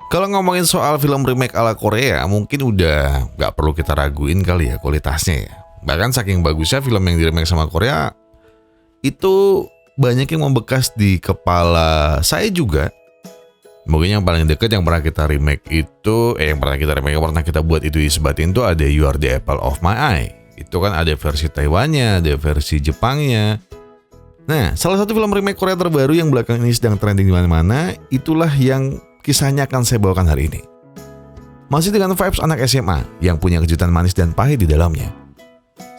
Kalau ngomongin soal film remake ala Korea, mungkin udah gak perlu kita raguin kali ya kualitasnya ya. Bahkan saking bagusnya film yang di remake sama Korea, itu banyak yang membekas di kepala saya juga. Mungkin yang paling deket yang pernah kita remake itu, yang pernah kita buat itu disebatin tuh ada You Are the Apple of My Eye. Itu kan ada versi Taiwannya, ada versi Jepangnya. Nah, salah satu film remake Korea terbaru yang belakangan ini sedang trending di mana-mana, itulah yang kisahnya akan saya bawakan hari ini. Masih dengan vibes anak SMA yang punya kejutan manis dan pahit di dalamnya.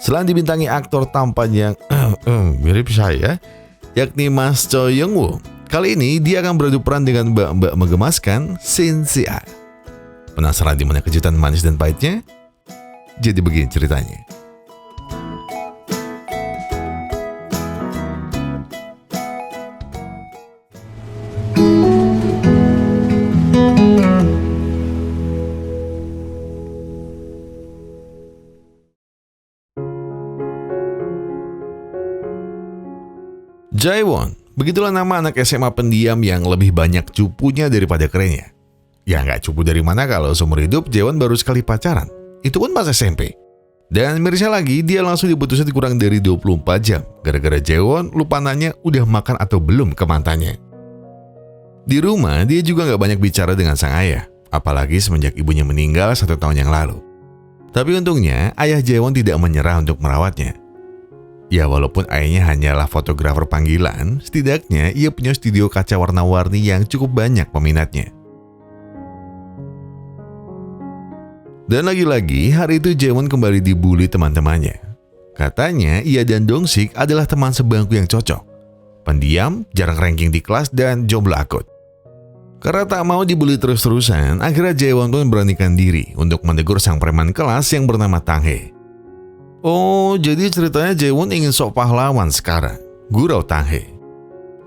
Selain dibintangi aktor tampan yang mirip saya, yakni Mas Choi Young-woo, kali ini dia akan beradu peran dengan mbak-mbak menggemaskan Shin Si-a. Penasaran di mana kejutan manis dan pahitnya? Jadi begini ceritanya. Jaewon, begitulah nama anak SMA pendiam yang lebih banyak cupunya daripada kerennya. Ya nggak cupu dari mana kalau seumur hidup Jaewon baru sekali pacaran. Itu pun pas SMP. Dan mirisnya lagi, dia langsung diputusin kurang dari 24 jam. Gara-gara Jaewon lupa nanya udah makan atau belum ke mantannya. Di rumah, dia juga nggak banyak bicara dengan sang ayah. Apalagi semenjak ibunya meninggal 1 tahun yang lalu. Tapi untungnya, ayah Jaewon tidak menyerah untuk merawatnya. Ya walaupun ayahnya hanyalah fotografer panggilan, setidaknya ia punya studio kaca warna-warni yang cukup banyak peminatnya. Dan lagi-lagi hari itu Jaewon kembali dibully teman-temannya. Katanya ia dan Dongsik adalah teman sebangku yang cocok. Pendiam, jarang ranking di kelas dan jomblo akut. Karena tak mau dibully terus-terusan, akhirnya Jaewon pun beranikan diri untuk menegur sang preman kelas yang bernama Tang Hee. Oh, jadi ceritanya Jaewon ingin sok pahlawan sekarang. Gurau Tang Hee.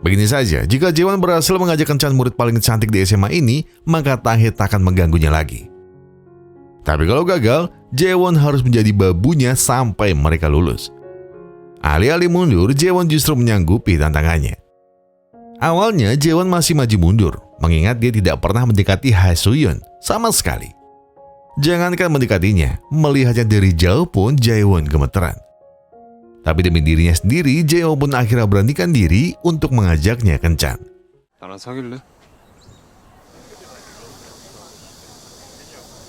Begini saja, jika Jaewon berhasil mengajak kencan murid paling cantik di SMA ini, maka Tang Hee tak akan mengganggunya lagi. Tapi kalau gagal, Jaewon harus menjadi babunya sampai mereka lulus. Alih-alih mundur, Jaewon justru menyanggupi tantangannya. Awalnya Jaewon masih maju mundur, mengingat dia tidak pernah mendekati Ha Soo-yeon sama sekali. Jangankan mendekatinya, melihatnya dari jauh pun Jaewon gemeteran. Tapi demi dirinya sendiri, Jaewon pun akhirnya beranikan diri untuk mengajaknya kencan. 나랑 사귈래?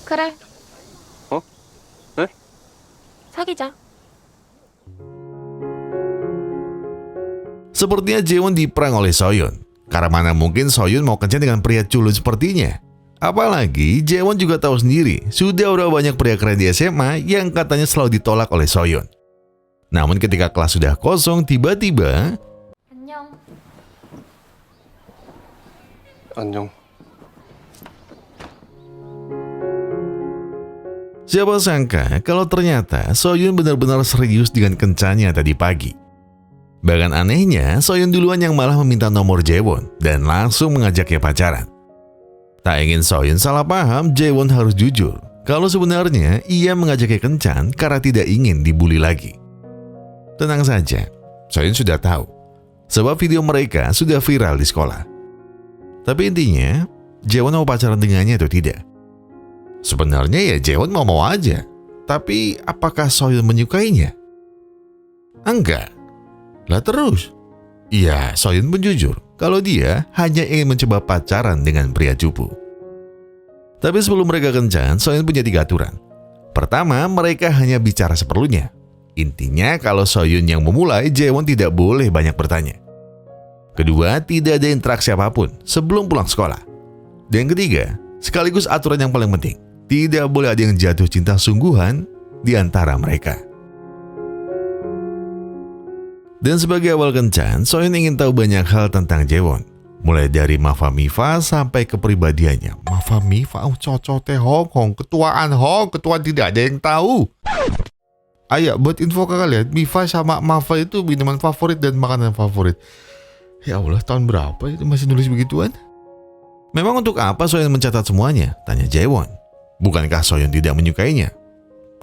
그래. 어? 네? 사귀자. Sepertinya Jaewon diperang oleh Soyeon. Karena mana mungkin Soyeon mau kencan dengan pria culun sepertinya. Apalagi Jaewon juga tahu sendiri, sudah banyak pria keren di SMA yang katanya selalu ditolak oleh Soyeon. Namun ketika kelas sudah kosong, tiba-tiba 안녕. 안녕. siapa sangka kalau ternyata Soyeon benar-benar serius dengan kencannya tadi pagi. Bahkan anehnya, Soyeon duluan yang malah meminta nomor Jaewon dan langsung mengajaknya pacaran. Tak ingin Soyeon salah paham, Jaewon harus jujur kalau sebenarnya ia mengajaknya kencan karena tidak ingin dibully lagi. Tenang saja, Soyeon sudah tahu, sebab video mereka sudah viral di sekolah. Tapi intinya, Jaewon mau pacaran dengannya atau tidak? Sebenarnya ya Jaewon mau aja, tapi apakah Soyeon menyukainya? Enggak. Lah terus? Iya, Soyeon pun jujur kalau dia hanya ingin mencoba pacaran dengan pria cupu. Tapi sebelum mereka kencan, Soyeon punya 3 aturan. Pertama, mereka hanya bicara seperlunya. Intinya kalau Soyeon yang memulai, Jaewon tidak boleh banyak bertanya. Kedua, tidak ada interaksi apapun sebelum pulang sekolah. Dan ketiga, sekaligus aturan yang paling penting, tidak boleh ada yang jatuh cinta sungguhan di antara mereka. Dan sebagai awal kencan, Soyeon ingin tahu banyak hal tentang Jaewon. Mulai dari Mafa Mifa sampai kepribadiannya. Mafa Mifa, cocok Hong, ketuaan tidak ada yang tahu. Ayo, buat info ke kalian, Mifa sama Mafa itu minuman favorit dan makanan favorit. Ya Allah, tahun berapa itu masih nulis begituan? Memang untuk apa Soyeon mencatat semuanya? Tanya Jaewon. Bukankah Soyeon tidak menyukainya?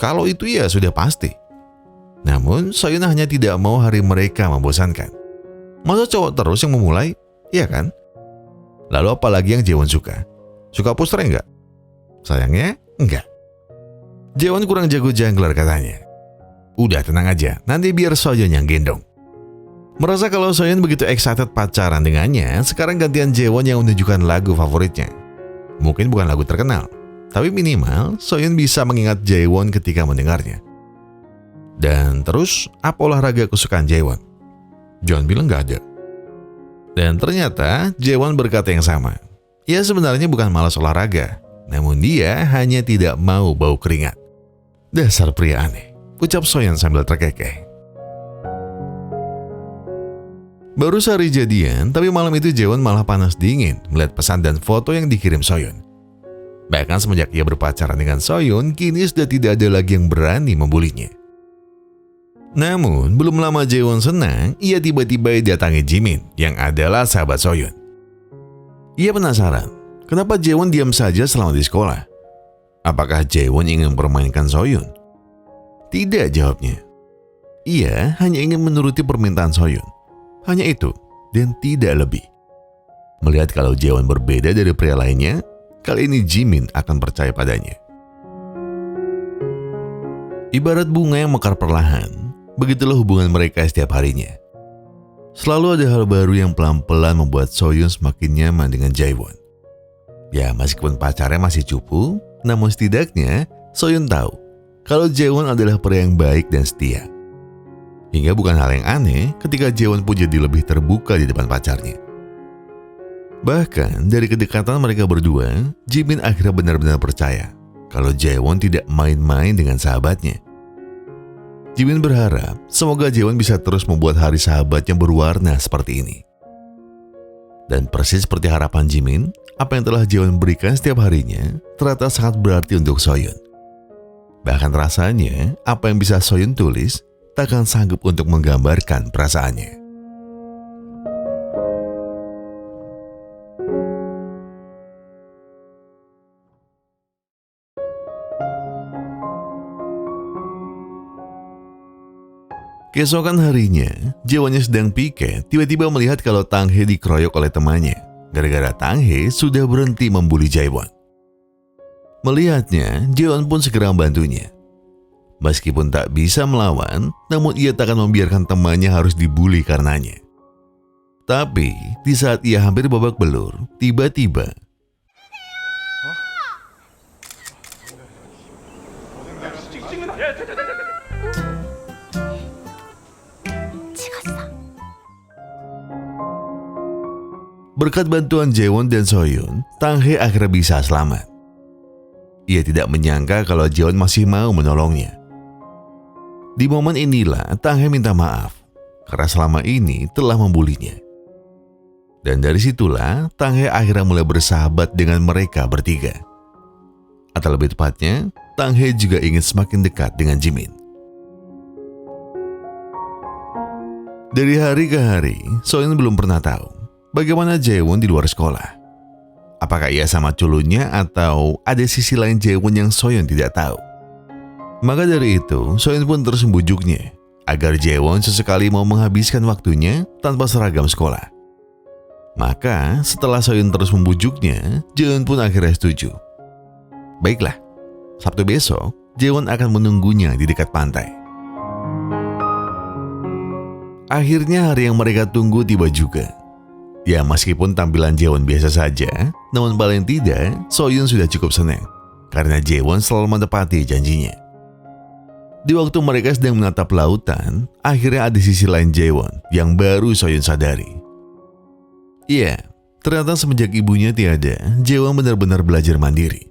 Kalau itu ya sudah pasti. Namun, Soyeon hanya tidak mau hari mereka membosankan. Masa cowok terus yang memulai? Iya kan? Lalu apalagi yang Jaewon suka? Suka poster enggak? Sayangnya enggak. Jaewon kurang jago jungler katanya. Udah tenang aja, nanti biar Soyeon yang gendong. Merasa kalau Soyeon begitu excited pacaran dengannya, sekarang gantian Jaewon yang menunjukkan lagu favoritnya. Mungkin bukan lagu terkenal, tapi minimal Soyeon bisa mengingat Jaewon ketika mendengarnya. Dan terus, apa olahraga kesukaan Jaewon? John bilang gak ada. Dan ternyata Jaewon berkata yang sama. Ia sebenarnya bukan malas olahraga, namun dia hanya tidak mau bau keringat. Dasar pria aneh, ucap Soyeon sambil terkekeh. Baru sehari jadian, tapi malam itu Jaewon malah panas dingin melihat pesan dan foto yang dikirim Soyeon. Bahkan semenjak ia berpacaran dengan Soyeon, kini sudah tidak ada lagi yang berani membulinya. Namun, belum lama Jaewon senang, ia tiba-tiba datangi Jimin yang adalah sahabat Soyeon. Ia penasaran, kenapa Jaewon diam saja selama di sekolah? Apakah Jaewon ingin mempermainkan Soyeon? Tidak, jawabnya. Ia hanya ingin menuruti permintaan Soyeon. Hanya itu, dan tidak lebih. Melihat kalau Jaewon berbeda dari pria lainnya, kali ini Jimin akan percaya padanya. Ibarat bunga yang mekar perlahan, begitulah hubungan mereka setiap harinya. Selalu ada hal baru yang pelan-pelan membuat Soyeon semakin nyaman dengan Jaewon. Ya, meskipun pacarnya masih cupu, namun setidaknya Soyeon tahu kalau Jaewon adalah pria yang baik dan setia. Hingga bukan hal yang aneh ketika Jaewon pun jadi lebih terbuka di depan pacarnya. Bahkan dari kedekatan mereka berdua, Jimin akhirnya benar-benar percaya kalau Jaewon tidak main-main dengan sahabatnya. Jimin berharap semoga Jaewon bisa terus membuat hari sahabatnya berwarna seperti ini. Dan persis seperti harapan Jimin, apa yang telah Jaewon berikan setiap harinya ternyata sangat berarti untuk Soyeon. Bahkan rasanya apa yang bisa Soyeon tulis takkan sanggup untuk menggambarkan perasaannya. Keesokan harinya, Jaewonnya sedang piket, tiba-tiba melihat kalau Tang Hye dikeroyok oleh temannya. Gara-gara Tang Hye sudah berhenti membuli Jaewon. Melihatnya, Jaewon pun segera membantunya. Meskipun tak bisa melawan, namun ia tak akan membiarkan temannya harus dibuli karenanya. Tapi, di saat ia hampir babak belur, tiba-tiba berkat bantuan Jaewon dan Soyeon, Tang Hye akhirnya bisa selamat. Ia tidak menyangka kalau Jaewon masih mau menolongnya. Di momen inilah Tang Hye minta maaf karena selama ini telah membulinya. Dan dari situlah Tang Hye akhirnya mulai bersahabat dengan mereka bertiga. Atau lebih tepatnya, Tang Hye juga ingin semakin dekat dengan Jimin. Dari hari ke hari, Soyeon belum pernah tahu bagaimana Jaewon di luar sekolah. Apakah ia sama culunnya atau ada sisi lain Jaewon yang Soyeon tidak tahu? Maka dari itu, Soyeon pun terus membujuknya agar Jaewon sesekali mau menghabiskan waktunya tanpa seragam sekolah. Maka setelah Soyeon terus membujuknya, Jaewon pun akhirnya setuju. Baiklah, Sabtu besok Jaewon akan menunggunya di dekat pantai. Akhirnya hari yang mereka tunggu tiba juga. Ya, meskipun tampilan Jaewon biasa saja, namun paling tidak Soyeon sudah cukup senang karena Jaewon selalu menepati janjinya. Di waktu mereka sedang menatap lautan, akhirnya ada sisi lain Jaewon yang baru Soyeon sadari. Iya, ternyata semenjak ibunya tiada, Jaewon benar-benar belajar mandiri.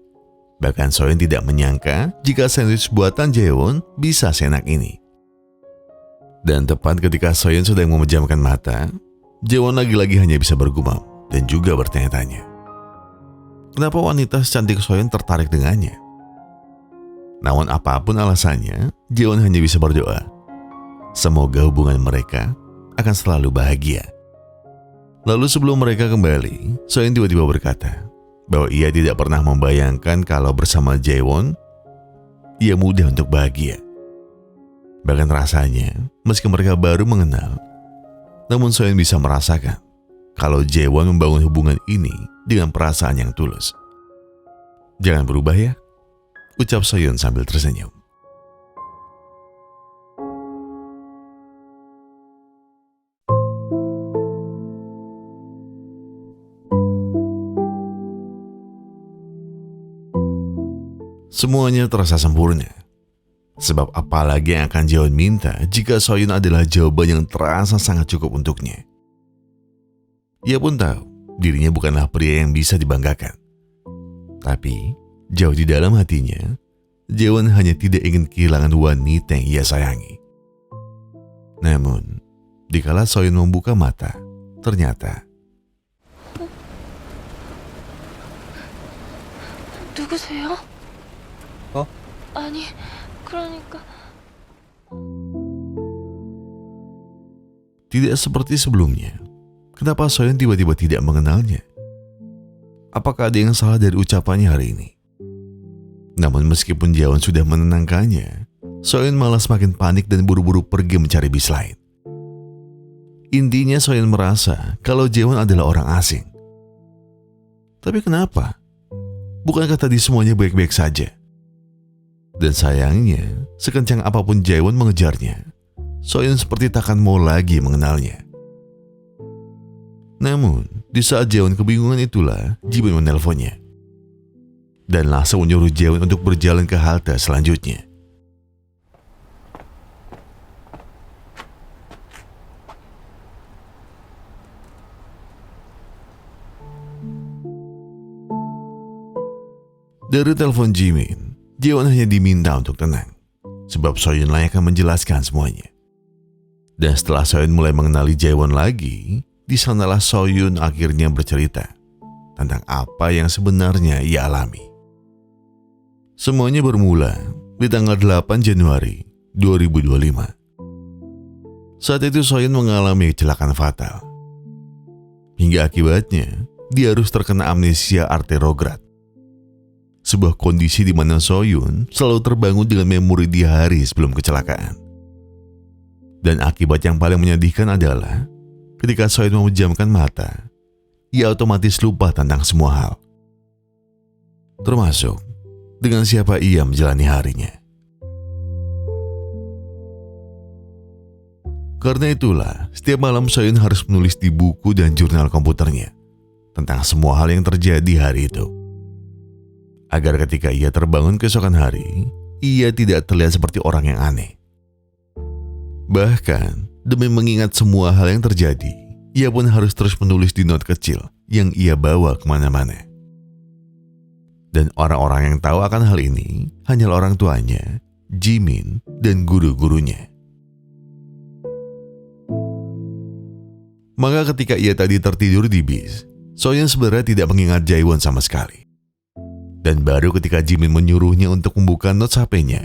Bahkan Soyeon tidak menyangka jika sandwich buatan Jaewon bisa seenak ini. Dan tepat ketika Soyeon sedang memejamkan mata, Jaewon lagi-lagi hanya bisa bergumam dan juga bertanya-tanya. Kenapa wanita secantik Soyeon tertarik dengannya? Namun apapun alasannya, Jaewon hanya bisa berdoa. Semoga hubungan mereka akan selalu bahagia. Lalu sebelum mereka kembali, Soyeon tiba-tiba berkata bahwa ia tidak pernah membayangkan kalau bersama Jaewon, ia mudah untuk bahagia. Bahkan rasanya, meski mereka baru mengenal, namun Soyeon bisa merasakan kalau Jaewon membangun hubungan ini dengan perasaan yang tulus. Jangan berubah ya, ucap Soyun sambil tersenyum. Semuanya terasa sempurna. Sebab apalagi yang akan Jaewon minta jika Soyun adalah jawaban yang terasa sangat cukup untuknya. Ia pun tahu dirinya bukanlah pria yang bisa dibanggakan. Tapi jauh di dalam hatinya, Jaewon hanya tidak ingin kehilangan wanita yang ia sayangi. Namun, dikala Soyun membuka mata, ternyata 누구세요? 어? 아니, 그러니까 tidak seperti sebelumnya. Kenapa Soyun tiba-tiba tidak mengenalnya? Apakah ada yang salah dari ucapannya hari ini? Namun meskipun Jaewon sudah menenangkannya, Soyun malah semakin panik dan buru-buru pergi mencari bis lain. Intinya Soyun merasa kalau Jaewon adalah orang asing. Tapi kenapa? Bukankah tadi semuanya baik-baik saja? Dan sayangnya, sekencang apapun Jaewon mengejarnya, Soyun seperti takkan mau lagi mengenalnya. Namun, di saat Jaewon kebingungan itulah Jimin menelponnya. Dan langsung menyuruh Jaewon untuk berjalan ke halte selanjutnya. Dari telepon Jimin, Jaewon hanya diminta untuk tenang, sebab Soyun lah yang akan menjelaskan semuanya. Dan setelah Soyun mulai mengenali Jaewon lagi, di sanalah Soyun akhirnya bercerita tentang apa yang sebenarnya ia alami. Semuanya bermula di tanggal 8 Januari 2025. Saat itu Soyun mengalami kecelakaan fatal. Hingga akibatnya, dia harus terkena amnesia arterograd. Sebuah kondisi di mana Soyun selalu terbangun dengan memori di hari sebelum kecelakaan. Dan akibat yang paling menyedihkan adalah ketika Soyun memejamkan mata, ia otomatis lupa tentang semua hal. Termasuk dengan siapa ia menjalani harinya. Karena itulah, setiap malam Soyun harus menulis di buku dan jurnal komputernya tentang semua hal yang terjadi hari itu. Agar ketika ia terbangun keesokan hari, ia tidak terlihat seperti orang yang aneh. Bahkan, demi mengingat semua hal yang terjadi, ia pun harus terus menulis di not kecil yang ia bawa kemana-mana. Dan orang-orang yang tahu akan hal ini hanyalah orang tuanya, Jimin, dan guru-gurunya. Maka ketika ia tadi tertidur di bis, Soyun sebenarnya tidak mengingat Jaewon sama sekali. Dan baru ketika Jimin menyuruhnya untuk membuka notes HP-nya,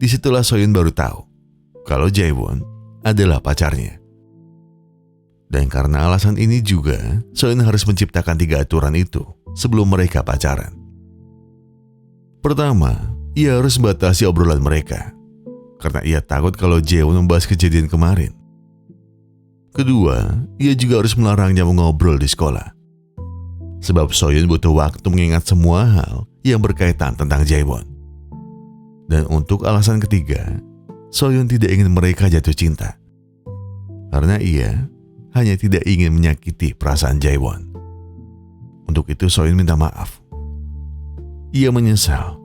disitulah Soyun baru tahu kalau Jaewon adalah pacarnya. Dan karena alasan ini juga, Soyun harus menciptakan 3 aturan itu sebelum mereka pacaran. Pertama, ia harus membatasi obrolan mereka, karena ia takut kalau Jaewon membahas kejadian kemarin. Kedua, ia juga harus melarangnya mengobrol di sekolah. Sebab Soyun butuh waktu mengingat semua hal yang berkaitan tentang Jaewon. Dan untuk alasan ketiga, Soyun tidak ingin mereka jatuh cinta. Karena ia hanya tidak ingin menyakiti perasaan Jaewon. Untuk itu Soyun minta maaf. Ia menyesal.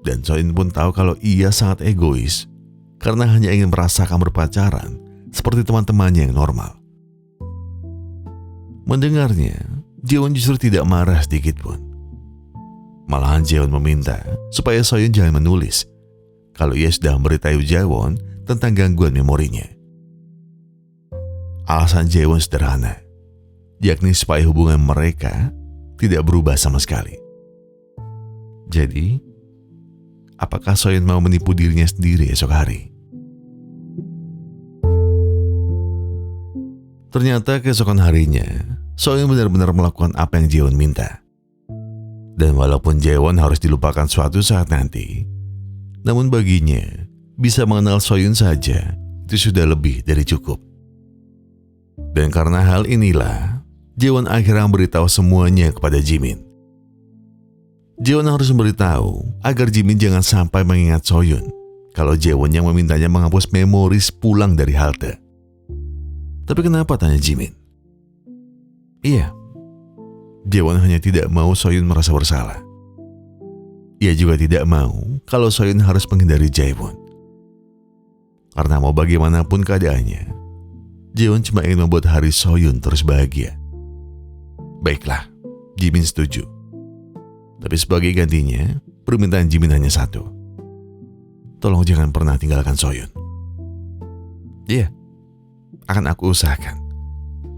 Dan Soyun pun tahu kalau ia sangat egois karena hanya ingin merasakan berpacaran seperti teman-temannya yang normal. Mendengarnya, Jaewon justru tidak marah sedikit pun. Malahan Jaewon meminta supaya Soyun jangan menulis kalau ia sudah memberitahu Jaewon tentang gangguan memorinya. Alasan Jaewon sederhana, yakni supaya hubungan mereka tidak berubah sama sekali. Jadi, apakah Soyun mau menipu dirinya sendiri esok hari? Ternyata keesokan harinya, Soyun benar-benar melakukan apa yang Jaewon minta. Dan walaupun Jaewon harus dilupakan suatu saat nanti, namun baginya, bisa mengenal Soyun saja itu sudah lebih dari cukup. Dan karena hal inilah, Jaewon akhirnya memberitahu semuanya kepada Jimin. Jaewon harus memberitahu agar Jimin jangan sampai mengingat Soyun kalau Jaewon yang memintanya menghapus memori pulang dari halte. Tapi kenapa, tanya Jimin? Iya, Jaewon hanya tidak mau Soyun merasa bersalah. Ia juga tidak mau kalau Soyun harus menghindari Jaewon. Karena mau bagaimanapun keadaannya, Jaewon cuma ingin membuat hari Soyun terus bahagia. Baiklah, Jimin setuju. Tapi sebagai gantinya, permintaan Jimin hanya satu. Tolong jangan pernah tinggalkan Soyun. Iya, akan aku usahakan,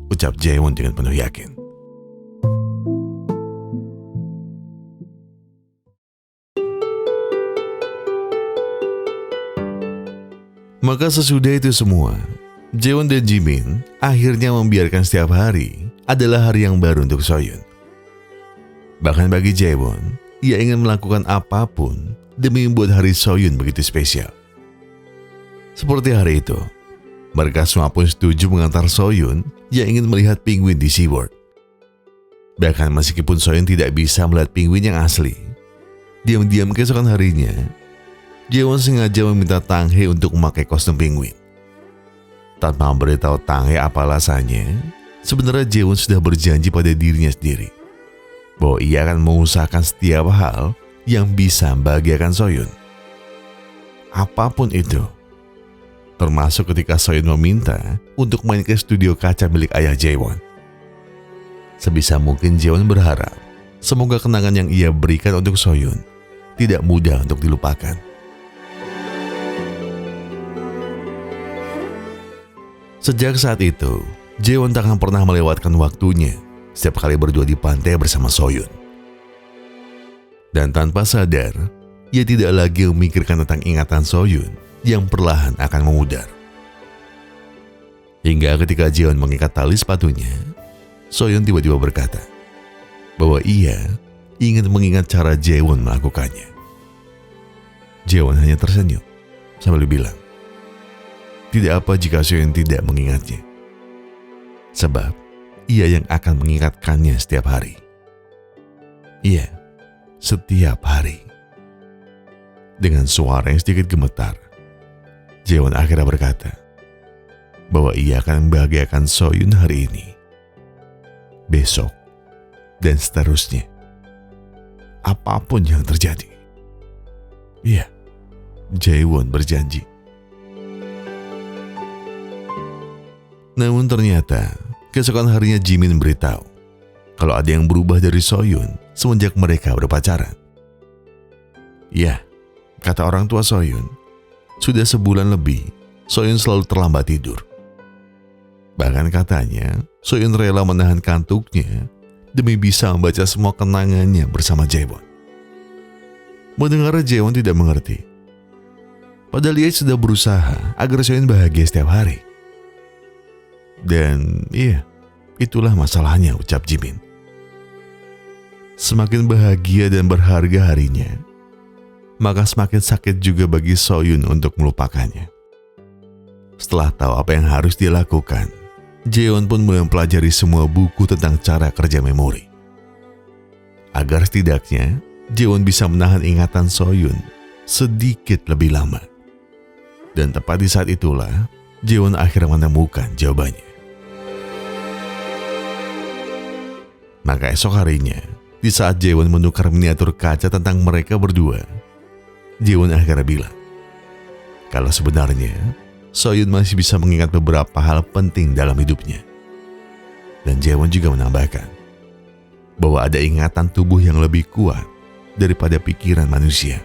ucap Jaewon dengan penuh yakin. Maka sesudah itu semua, Jaewon dan Jimin akhirnya membiarkan setiap hari adalah hari yang baru untuk Soyun. Bahkan bagi Jaewon, ia ingin melakukan apapun demi membuat hari Soyun begitu spesial. Seperti hari itu, mereka semua pun setuju mengantar Soyun yang ingin melihat penguin di SeaWorld. Bahkan meskipun Soyun tidak bisa melihat penguin yang asli, diam-diam keesokan harinya, Jaewon sengaja meminta Tanghae untuk memakai kostum penguin. Tanpa memberitahu Tanghae apa alasannya, sebenarnya Jaewon sudah berjanji pada dirinya sendiri bahwa ia akan mengusahakan setiap hal yang bisa membahagiakan Soyun. Apapun itu, termasuk ketika Soyun meminta untuk main ke studio kaca milik ayah Jaewon. Sebisa mungkin Jaewon berharap semoga kenangan yang ia berikan untuk Soyun tidak mudah untuk dilupakan. Sejak saat itu, Jaewon tak akan pernah melewatkan waktunya setiap kali berdua di pantai bersama Soyun. Dan tanpa sadar, ia tidak lagi memikirkan tentang ingatan Soyun yang perlahan akan memudar. Hingga ketika Jaewon mengikat tali sepatunya, Soyun tiba-tiba berkata bahwa ia ingin mengingat cara Jaewon melakukannya. Jaewon hanya tersenyum sambil bilang, tidak apa jika Soyun tidak mengingatnya. Sebab ia yang akan mengingatkannya setiap hari. Iya, setiap hari. Dengan suara yang sedikit gemetar, Jaewon akhirnya berkata bahwa ia akan membahagiakan Soyun hari ini, besok, dan seterusnya. Apapun yang terjadi. Iya, Jaewon berjanji. Namun ternyata, keesokan harinya Jimin beritahu kalau ada yang berubah dari Soyun semenjak mereka berpacaran. Ya, kata orang tua Soyun, sudah sebulan lebih Soyun selalu terlambat tidur. Bahkan katanya, Soyun rela menahan kantuknya demi bisa membaca semua kenangannya bersama Jaewon. Mendengar Jaewon tidak mengerti. Padahal ia sudah berusaha agar Soyun bahagia setiap hari. Dan iya, itulah masalahnya, ucap Jimin. Semakin bahagia dan berharga harinya, maka semakin sakit juga bagi Soyun untuk melupakannya. Setelah tahu apa yang harus dia lakukan, Jaewon pun mulai mempelajari semua buku tentang cara kerja memori. Agar setidaknya Jaewon bisa menahan ingatan Soyun sedikit lebih lama. Dan tepat di saat itulah Jaewon akhirnya menemukan jawabannya. Maka esok harinya, di saat Jaewon menukar miniatur kaca tentang mereka berdua, Jaewon akhirnya bilang kalau sebenarnya Soyun masih bisa mengingat beberapa hal penting dalam hidupnya. Dan Jaewon juga menambahkan bahwa ada ingatan tubuh yang lebih kuat daripada pikiran manusia.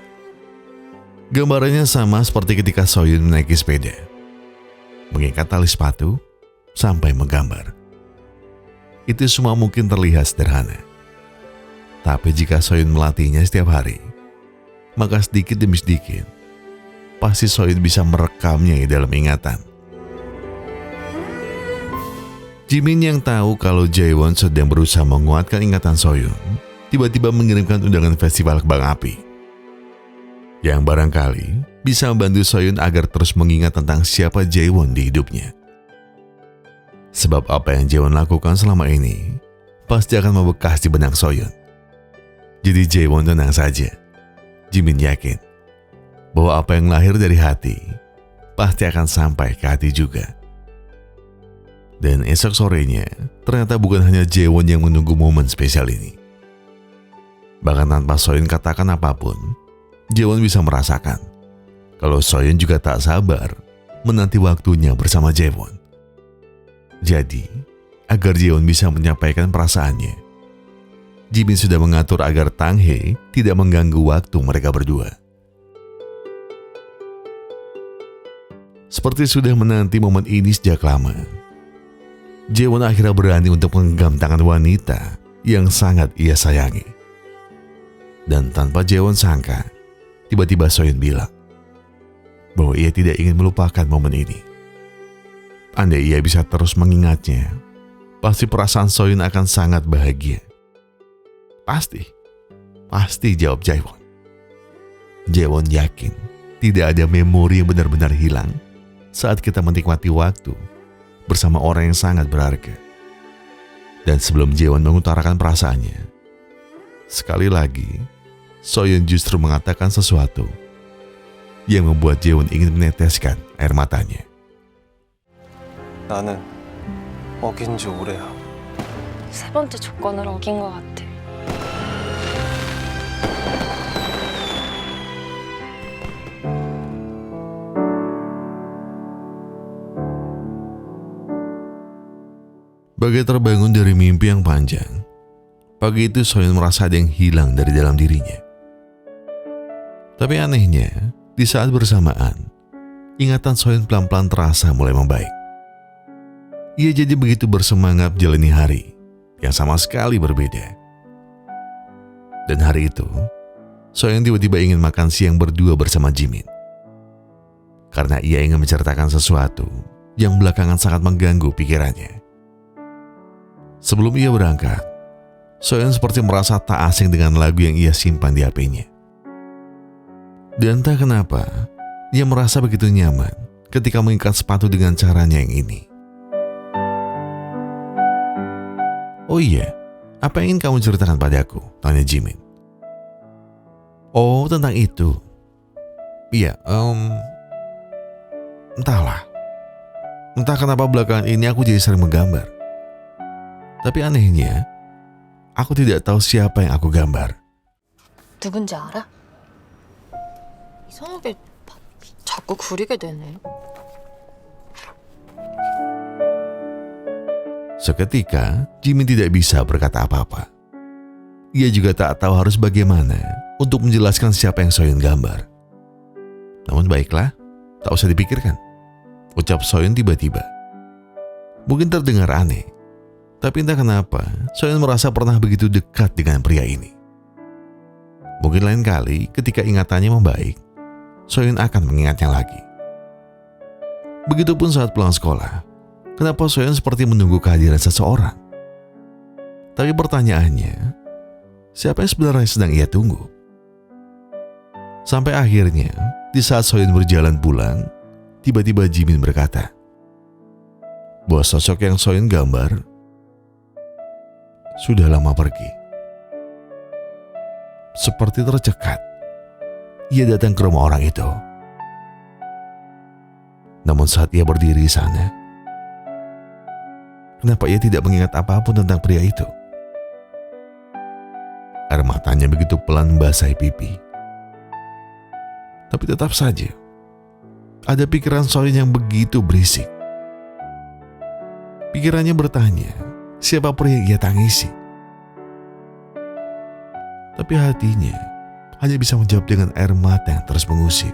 Gambarannya sama seperti ketika Soyun menaiki sepeda, mengikat tali sepatu, sampai menggambar. Itu semua mungkin terlihat sederhana. Tapi jika Soyun melatihnya setiap hari, maka sedikit demi sedikit, pasti Soyun bisa merekamnya di dalam ingatan. Jimin yang tahu kalau Jaewon sedang berusaha menguatkan ingatan Soyun, tiba-tiba mengirimkan undangan festival kembang api. Yang barangkali bisa membantu Soyun agar terus mengingat tentang siapa Jaewon di hidupnya. Sebab apa yang Jaewon lakukan selama ini pasti akan membekas di benak Soyun. Jadi Jaewon tenang saja. Jimin yakin bahwa apa yang lahir dari hati pasti akan sampai ke hati juga. Dan esok sorenya, ternyata bukan hanya Jaewon yang menunggu momen spesial ini. Bahkan tanpa Soyun katakan apapun, Jaewon bisa merasakan kalau Soyun juga tak sabar menanti waktunya bersama Jaewon. Jadi, agar Jaewon bisa menyampaikan perasaannya, Jimin sudah mengatur agar Tang Hye tidak mengganggu waktu mereka berdua. Seperti sudah menanti momen ini sejak lama, Jaewon akhirnya berani untuk menggenggam tangan wanita yang sangat ia sayangi. Dan tanpa Jaewon sangka, tiba-tiba Soyun bilang bahwa ia tidak ingin melupakan momen ini. Andai ia bisa terus mengingatnya, pasti perasaan Soyun akan sangat bahagia. Pasti jawab Jaewon. Jaewon yakin tidak ada memori yang benar-benar hilang saat kita menikmati waktu bersama orang yang sangat berharga. Dan sebelum Jaewon mengutarakan perasaannya, sekali lagi Soyun justru mengatakan sesuatu yang membuat Jaewon ingin meneteskan air matanya. 나는 어긴 지 오래야. 세 번째 조건을 어긴 것 같아. Bagai terbangun dari mimpi yang panjang, pagi itu Soyun merasa ada yang hilang dari dalam dirinya. Tapi anehnya, di saat bersamaan, ingatan Soyun pelan-pelan terasa mulai membaik. Ia jadi begitu bersemangat jalani hari yang sama sekali berbeda. Dan hari itu, Soyun tiba-tiba ingin makan siang berdua bersama Jimin. Karena ia ingin menceritakan sesuatu yang belakangan sangat mengganggu pikirannya. Sebelum ia berangkat, Soyun seperti merasa tak asing dengan lagu yang ia simpan di HP-nya. Dan entah kenapa, ia merasa begitu nyaman ketika mengikat sepatu dengan caranya yang ini. Oh iya, apa yang ingin kamu ceritakan padaku? Tanya Jimin. Oh, tentang itu. Iya, entahlah. Entah kenapa belakangan ini aku jadi sering menggambar. Tapi anehnya, aku tidak tahu siapa yang aku gambar. 누군지 알아? 이상하게 자꾸 그리게 되네. Seketika, Jimin tidak bisa berkata apa-apa. Ia juga tak tahu harus bagaimana untuk menjelaskan siapa yang Soyun gambar. Namun baiklah, tak usah dipikirkan, ucap Soyun tiba-tiba. Mungkin terdengar aneh, tapi entah kenapa Soyun merasa pernah begitu dekat dengan pria ini. Mungkin lain kali ketika ingatannya membaik, Soyun akan mengingatnya lagi. Begitupun saat pulang sekolah, kenapa Soyun seperti menunggu kehadiran seseorang? Tapi pertanyaannya, siapa yang sebenarnya sedang ia tunggu? Sampai akhirnya, di saat Soyun berjalan pulang, tiba-tiba Jimin berkata bahwa sosok yang Soyun gambar sudah lama pergi. Seperti tercekat, ia datang ke rumah orang itu. Namun saat ia berdiri di sana, kenapa ia tidak mengingat apapun tentang pria itu? Air matanya begitu pelan membasahi pipi. Tapi tetap saja, ada pikiran Soyun yang begitu berisik. Pikirannya bertanya, siapa pria yang ia tangisi? Tapi hatinya hanya bisa menjawab dengan air mata yang terus mengusik.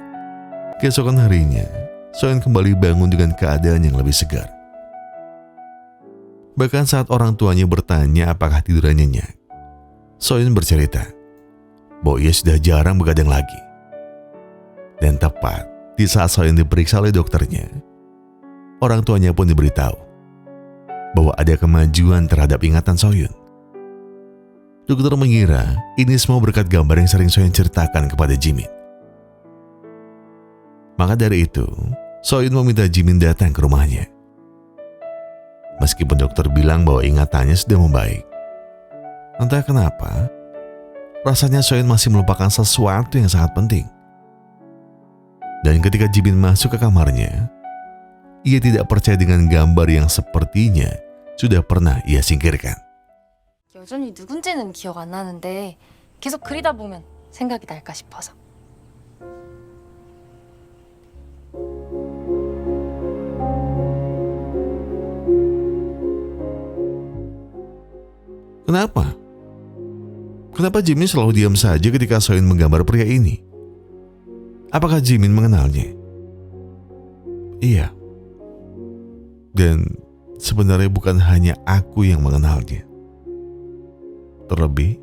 Keesokan harinya, Soyun kembali bangun dengan keadaan yang lebih segar. Bahkan saat orang tuanya bertanya apakah tidurannya nyenyak, Soyun bercerita bahwa ia sudah jarang begadang lagi. Dan tepat di saat Soyun diperiksa oleh dokternya, orang tuanya pun diberitahu bahwa ada kemajuan terhadap ingatan Soyun. Dokter mengira ini semua berkat gambar yang sering Soyun ceritakan kepada Jimin. Maka dari itu, Soyun meminta Jimin datang ke rumahnya. Meskipun dokter bilang bahwa ingatannya sudah membaik, Entah kenapa, rasanya Soyun masih melupakan sesuatu yang sangat penting. Dan ketika Jimin masuk ke kamarnya, ia tidak percaya dengan gambar yang sepertinya sudah pernah ia singkirkan. 여전히 누군지는 기억 안 나는데 계속 그리다 보면 생각이 날까 싶어서. Kenapa? Kenapa Jimin selalu diam saja ketika Soyun menggambar pria ini? Apakah Jimin mengenalnya? Iya. Dan sebenarnya bukan hanya aku yang mengenalnya. Terlebih,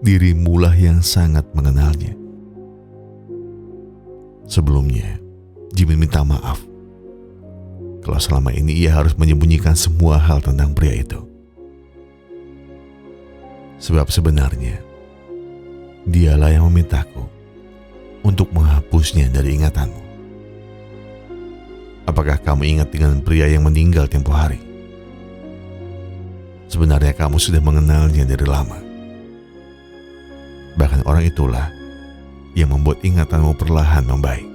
dirimulah yang sangat mengenalnya. Sebelumnya, Jimin minta maaf kalau selama ini ia harus menyembunyikan semua hal tentang pria itu. Sebab sebenarnya, dialah yang memintaku untuk menghapusnya dari ingatanmu. Apakah kamu ingat dengan pria yang meninggal tempo hari? Sebenarnya kamu sudah mengenalnya dari lama. Bahkan orang itulah yang membuat ingatanmu perlahan membaik.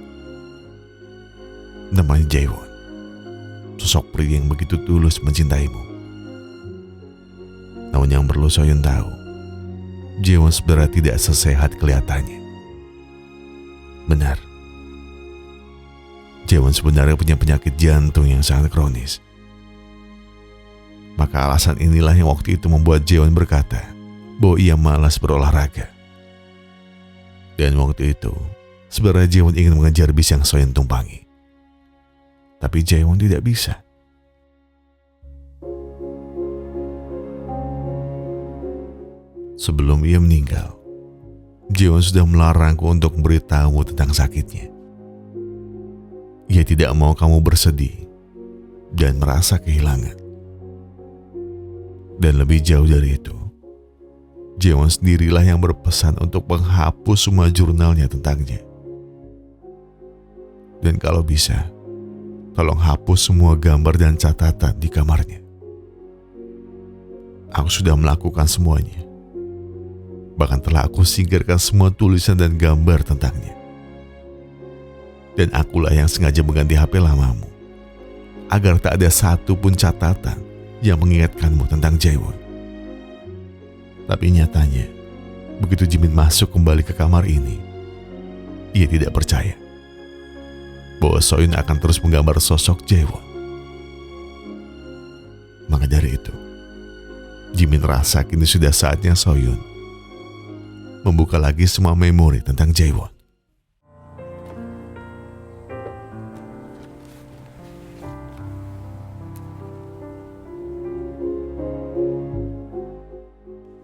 Namanya Jaewon, sosok pria yang begitu tulus mencintaimu. Namun yang perlu Soyun tahu, Jaewon sebenarnya tidak sesehat kelihatannya. Benar, Jaewon sebenarnya punya penyakit jantung yang sangat kronis. Maka alasan inilah yang waktu itu membuat Jaewon berkata bahwa ia malas berolahraga. Dan waktu itu, sebenarnya Jaewon ingin mengejar bis yang Soyun tumpangi. Tapi Jaewon tidak bisa. Sebelum ia meninggal, Jaewon sudah melarangku untuk memberitahumu tentang sakitnya. Ia tidak mau kamu bersedih dan merasa kehilangan. Dan lebih jauh dari itu, Jaewon sendirilah yang berpesan untuk menghapus semua jurnalnya tentangnya. Dan kalau bisa, tolong hapus semua gambar dan catatan di kamarnya. Aku sudah melakukan semuanya. Bahkan telah aku singkirkan semua tulisan dan gambar tentangnya. Dan akulah yang sengaja mengganti HP lamamu, agar tak ada satu pun catatan yang mengingatkanmu tentang Jaewon. Tapi nyatanya, begitu Jimin masuk kembali ke kamar ini, ia tidak percaya bahwa Soyun akan terus menggambar sosok Jaewon. Maka dari itu, Jimin rasa kini sudah saatnya Soyun membuka lagi semua memori tentang Jaewon.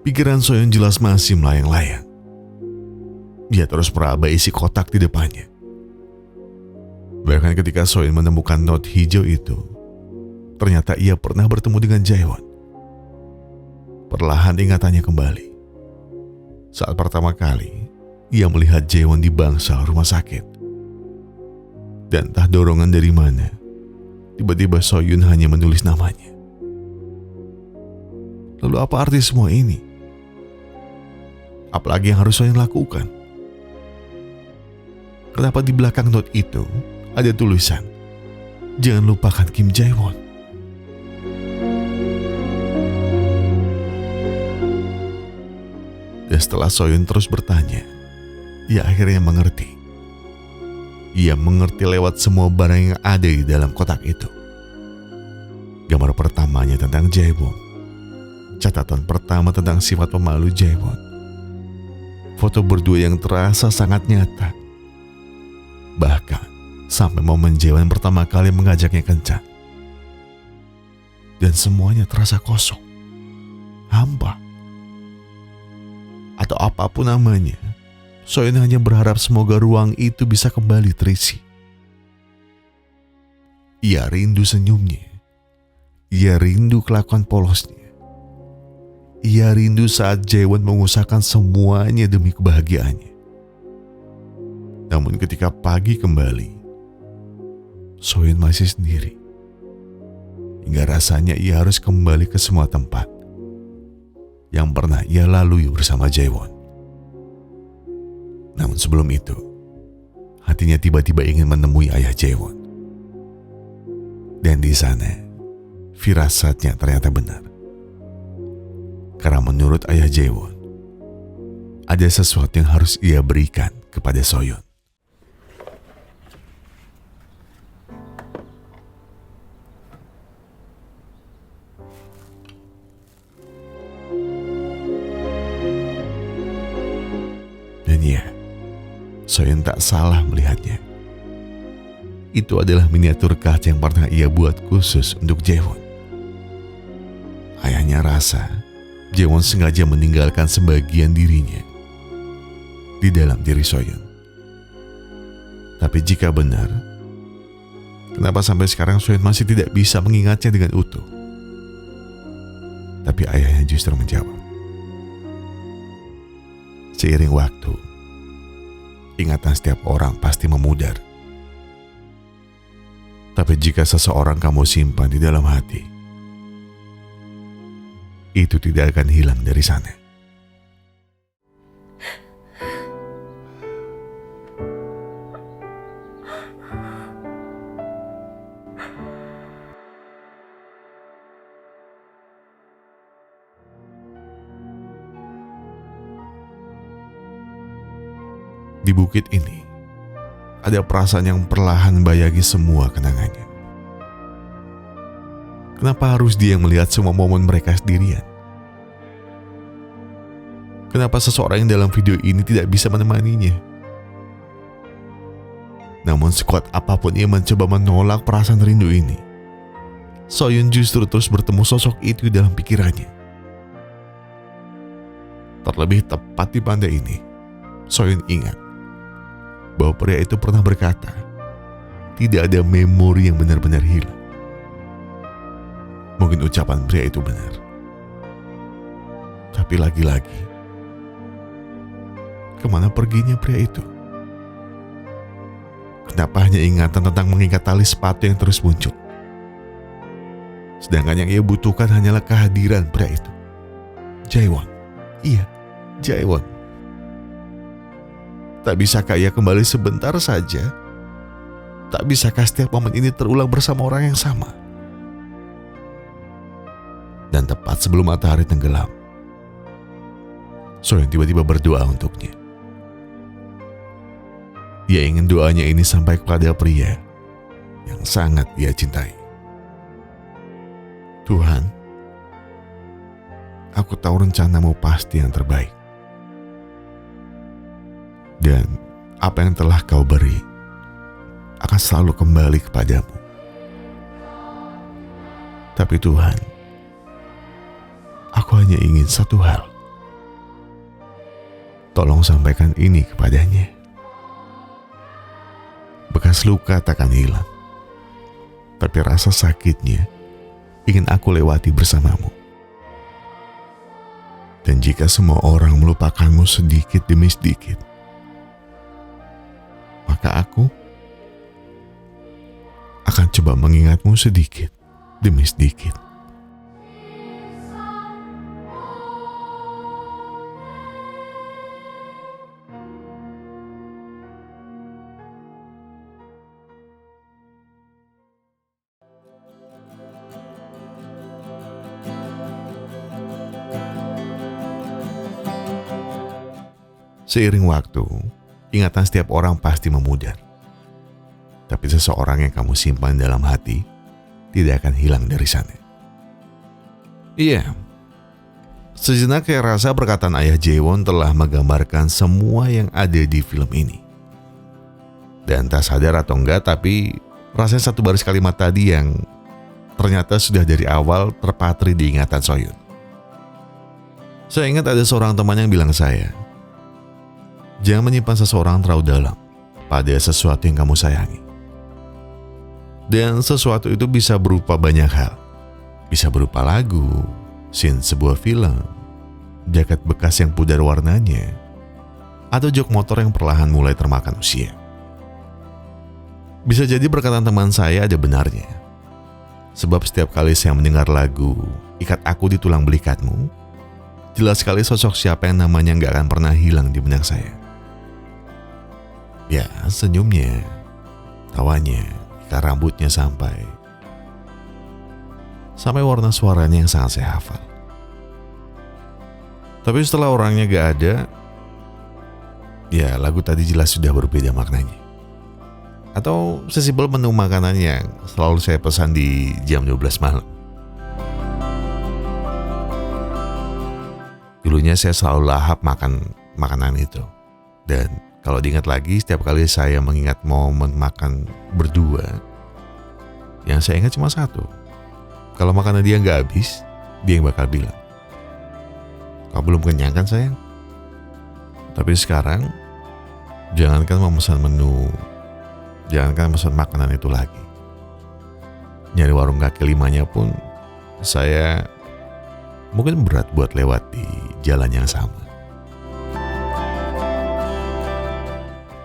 Pikiran Soyun jelas masih melayang-layang. Dia terus meraba isi kotak di depannya. Bahkan ketika Soyun menemukan note hijau itu, ternyata ia pernah bertemu dengan Jaewon. Perlahan ingatannya kembali. Saat pertama kali ia melihat Jaewon di bangsal rumah sakit. Dan entah dorongan dari mana, tiba-tiba Soyun hanya menulis namanya. Lalu apa arti semua ini? Apalagi yang harus Soyun lakukan? Kenapa di belakang note itu ada tulisan, "Jangan lupakan Kim Jaewon"? Dan setelah Soyun terus bertanya, ia akhirnya mengerti. Ia mengerti lewat semua barang yang ada di dalam kotak itu. Gambar pertamanya tentang Jaewon, catatan pertama tentang sifat pemalu Jaewon, foto berdua yang terasa sangat nyata. Bahkan sampai momen Jaewon pertama kali mengajaknya kencan. Dan semuanya terasa kosong, hampa. Atau apapun namanya, Soyun hanya berharap semoga ruang itu bisa kembali terisi. Ia rindu senyumnya. Ia rindu kelakuan polosnya. Ia rindu saat Jaewon mengusahakan semuanya demi kebahagiaannya. Namun ketika pagi kembali, Soyun masih sendiri. Hingga rasanya ia harus kembali ke semua tempat yang pernah ia lalui bersama Jaewon. Namun sebelum itu, hatinya tiba-tiba ingin menemui ayah Jaewon. Dan di sana, firasatnya ternyata benar. Karena menurut ayah Jaewon, ada sesuatu yang harus ia berikan kepada Soyeon. Dan ya, Soyeon tak salah melihatnya. Itu adalah miniatur kaca yang pernah ia buat khusus untuk Jaewon. Ayahnya rasa Jaewon sengaja meninggalkan sebagian dirinya di dalam diri Soyeon. Tapi jika benar, kenapa sampai sekarang Soyeon masih tidak bisa mengingatnya dengan utuh? Tapi ayahnya justru menjawab, seiring waktu, ingatan setiap orang pasti memudar. Tapi jika seseorang kamu simpan di dalam hati, itu tidak akan hilang dari sana. Di bukit ini, ada perasaan yang perlahan bayagi semua kenangannya. Kenapa harus dia yang melihat semua momen mereka sendirian? Kenapa seseorang yang dalam video ini tidak bisa menemaninya? Namun sekuat apapun ia mencoba menolak perasaan rindu ini, Soyeon justru terus bertemu sosok itu dalam pikirannya. Terlebih tepat di pantai ini, Soyeon ingat bahwa pria itu pernah berkata, tidak ada memori yang benar-benar hilang. Mungkin ucapan pria itu benar. Tapi lagi-lagi, kemana perginya pria itu? Kenapa hanya ingatan tentang mengikat tali sepatu yang terus muncul? Sedangkan yang ia butuhkan hanyalah kehadiran pria itu. Jaewon. Iya, Jaewon. Tak bisakah ia kembali sebentar saja? Tak bisakah setiap momen ini terulang bersama orang yang sama? Dan tepat sebelum matahari tenggelam, Soyeon tiba-tiba berdoa untuknya. Ia ingin doanya ini sampai kepada pria yang sangat ia cintai. Tuhan, aku tahu rencanamu pasti yang terbaik. Dan apa yang telah kau beri akan selalu kembali kepadamu. Tapi Tuhan, aku hanya ingin satu hal. Tolong sampaikan ini kepadanya. Bekas luka takkan hilang, tapi rasa sakitnya ingin aku lewati bersamamu. Dan jika semua orang melupakanmu sedikit demi sedikit, maka aku akan coba mengingatmu sedikit demi sedikit. Seiring waktu, ingatan setiap orang pasti memudar. Tapi seseorang yang kamu simpan dalam hati tidak akan hilang dari sana. Iya, sejenak kayak rasa perkataan ayah Jaewon telah menggambarkan semua yang ada di film ini. Dan tak sadar atau enggak, tapi rasanya satu baris kalimat tadi yang ternyata sudah dari awal terpatri di ingatan Soyeon. Saya ingat ada seorang teman yang bilang saya, jangan menyimpan seseorang terlalu dalam pada sesuatu yang kamu sayangi. Dan sesuatu itu bisa berupa banyak hal. Bisa berupa lagu, scene sebuah film, jaket bekas yang pudar warnanya, atau jok motor yang perlahan mulai termakan usia. Bisa jadi perkataan teman saya ada benarnya. Sebab setiap kali saya mendengar lagu Ikat Aku di Tulang Belikatmu, jelas sekali sosok siapa yang namanya nggak akan pernah hilang di benak saya. Ya, senyumnya, tawanya, ikat rambutnya sampai warna suaranya yang sangat saya hafal. Tapi setelah orangnya gak ada, ya lagu tadi jelas sudah berbeda maknanya. Atau sesimpel menu makanan yang selalu saya pesan di jam 12 malam. Dulunya saya selalu lahap makan makanan itu. Dan kalau diingat lagi, setiap kali saya mengingat momen makan berdua, yang saya ingat cuma satu. Kalau makanan dia nggak habis, dia yang bakal bilang, "Kau belum kenyang kan sayang?" Tapi sekarang, jangankan memesan menu, jangankan pesan makanan itu lagi. Nyari warung kaki limanya pun, saya mungkin berat buat lewat di jalan yang sama.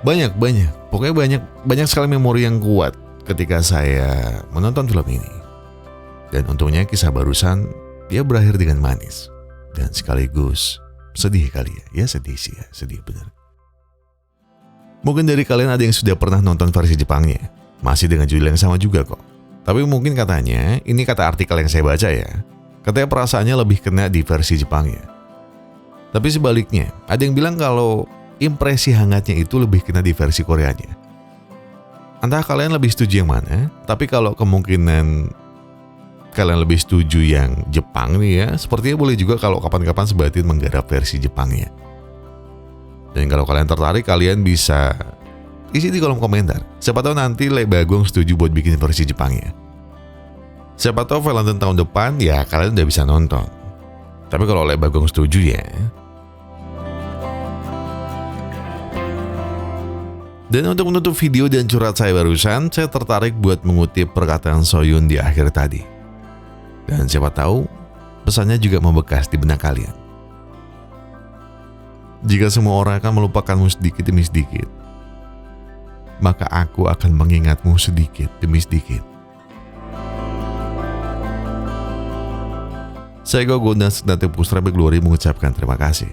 Pokoknya banyak sekali memori yang kuat ketika saya menonton film ini. Dan untungnya kisah barusan dia berakhir dengan manis dan sekaligus sedih kali ya. Ya sedih sih ya, sedih benar. Mungkin dari kalian ada yang sudah pernah nonton versi Jepangnya, masih dengan judul yang sama juga kok. Tapi mungkin katanya, ini kata artikel yang saya baca ya, katanya perasaannya lebih kena di versi Jepangnya. Tapi sebaliknya, ada yang bilang kalau impresi hangatnya itu lebih kena di versi Koreanya. Entah kalian lebih setuju yang mana, tapi kalau kemungkinan kalian lebih setuju yang Jepang nih ya, sepertinya boleh juga kalau kapan-kapan Sebatin menggarap versi Jepangnya. Dan kalau kalian tertarik, kalian bisa isi di kolom komentar. Siapa tahu nanti Lee Bagong setuju buat bikin versi Jepangnya. Siapa tahu Valentine tahun depan ya kalian udah bisa nonton. Tapi kalau Lee Bagong setuju ya. Dan untuk menutup video dan curhat saya barusan, saya tertarik buat mengutip perkataan Soyun di akhir tadi. Dan siapa tahu pesannya juga membekas di benak kalian. Jika semua orang akan melupakanmu sedikit demi sedikit, maka aku akan mengingatmu sedikit demi sedikit. Saya Gogo dan Segnati Pustra Glory mengucapkan terima kasih.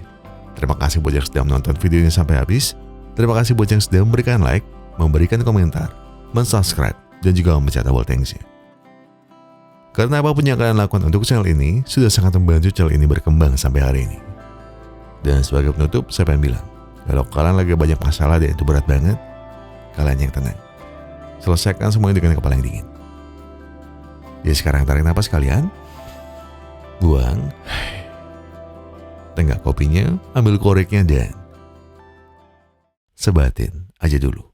Terima kasih buat yang sudah menonton video ini sampai habis. Terima kasih buat yang sudah memberikan like, memberikan komentar, mensubscribe, dan juga membaca tombol thanks-nya. Karena apapun yang kalian lakukan untuk channel ini sudah sangat membantu channel ini berkembang sampai hari ini. Dan sebagai penutup, saya pengen bilang, kalau kalian lagi banyak masalah dan itu berat banget, kalian yang tenang. Selesaikan semuanya dengan kepala yang dingin. Ya sekarang tarik napas kalian, buang, tenggak kopinya, ambil koreknya dan sebatin aja dulu.